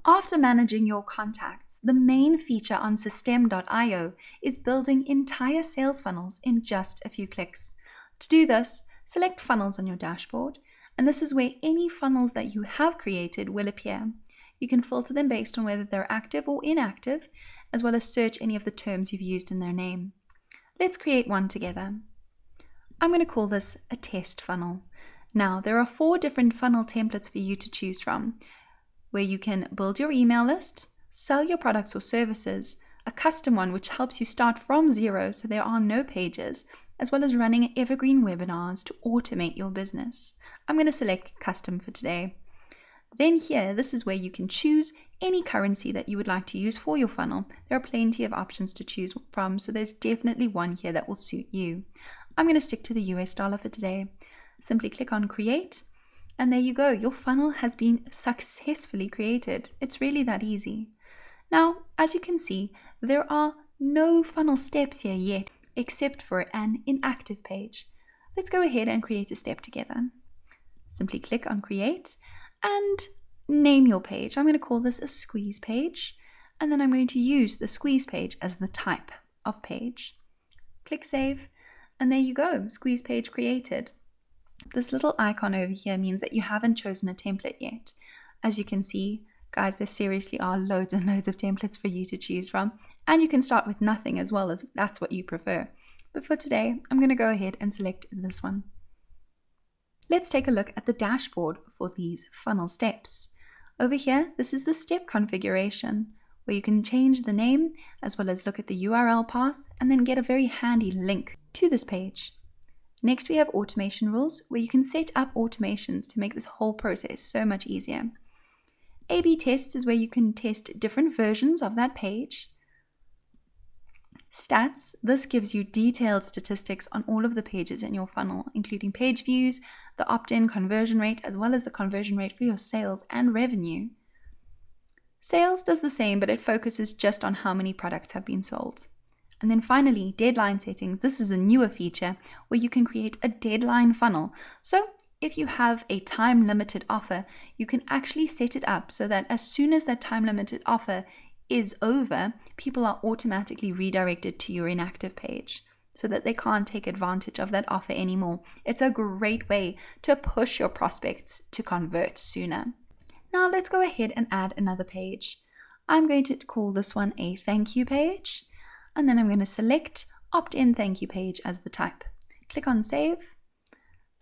After managing your contacts, the main feature on Systeme.io is building entire sales funnels in just a few clicks. To do this, select Funnels on your dashboard, and this is where any funnels that you have created will appear. You can filter them based on whether they're active or inactive, as well as search any of the terms you've used in their name. Let's create one together. I'm going to call this a test funnel. Now, there are 4 different funnel templates for you to choose from, where you can build your email list, sell your products or services, a custom one which helps you start from zero so there are no pages, as well as running evergreen webinars to automate your business. I'm going to select custom for today. Then here, this is where you can choose any currency that you would like to use for your funnel. There are plenty of options to choose from, so there's definitely one here that will suit you. I'm going to stick to the US dollar for today. Simply click on create. And there you go, your funnel has been successfully created. It's really that easy. Now, as you can see, there are no funnel steps here yet, except for an inactive page. Let's go ahead and create a step together. Simply click on create and name your page. I'm going to call this a squeeze page, and then I'm going to use the squeeze page as the type of page. Click save, and there you go, squeeze page created. This little icon over here means that you haven't chosen a template yet. As you can see, guys, there seriously are loads and loads of templates for you to choose from, and you can start with nothing as well if that's what you prefer. But for today, I'm going to go ahead and select this one. Let's take a look at the dashboard for these funnel steps. Over here, this is the step configuration, where you can change the name as well as look at the URL path and then get a very handy link to this page. Next, we have automation rules, where you can set up automations to make this whole process so much easier. A/B tests is where you can test different versions of that page. Stats, this gives you detailed statistics on all of the pages in your funnel, including page views, the opt-in conversion rate, as well as the conversion rate for your sales and revenue. Sales does the same, but it focuses just on how many products have been sold. And then finally, deadline settings. This is a newer feature where you can create a deadline funnel. So if you have a time-limited offer, you can actually set it up so that as soon as that time-limited offer is over, people are automatically redirected to your inactive page so that they can't take advantage of that offer anymore. It's a great way to push your prospects to convert sooner. Now let's go ahead and add another page. I'm going to call this one a thank you page. And then I'm going to select opt-in thank you page as the type. Click on save.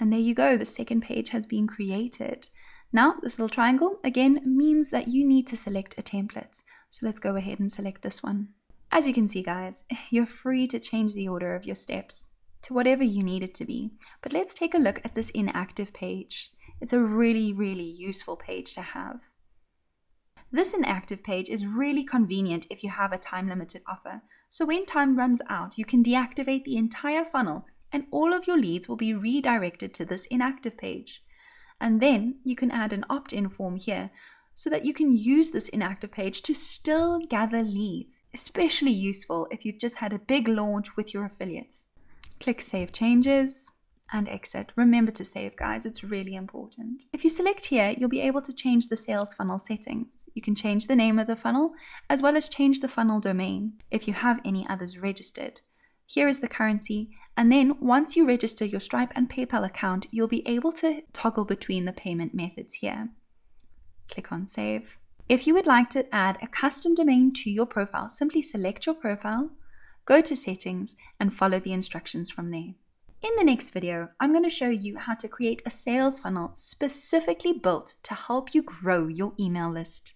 And there you go, the second page has been created. Now, this little triangle, again, means that you need to select a template. So let's go ahead and select this one. As you can see, guys, you're free to change the order of your steps to whatever you need it to be. But let's take a look at this inactive page. It's a really, really useful page to have. This inactive page is really convenient if you have a time-limited offer. So when time runs out, you can deactivate the entire funnel and all of your leads will be redirected to this inactive page. And then you can add an opt-in form here so that you can use this inactive page to still gather leads, especially useful if you've just had a big launch with your affiliates. Click Save Changes and exit. Remember to save, guys, it's really important. If you select here, you'll be able to change the sales funnel settings. You can change the name of the funnel as well as change the funnel domain if you have any others registered. Here is the currency, and then once you register your Stripe and PayPal account, you'll be able to toggle between the payment methods here. Click on Save. If you would like to add a custom domain to your profile, simply select your profile, go to Settings, and follow the instructions from there. In the next video, I'm going to show you how to create a sales funnel specifically built to help you grow your email list.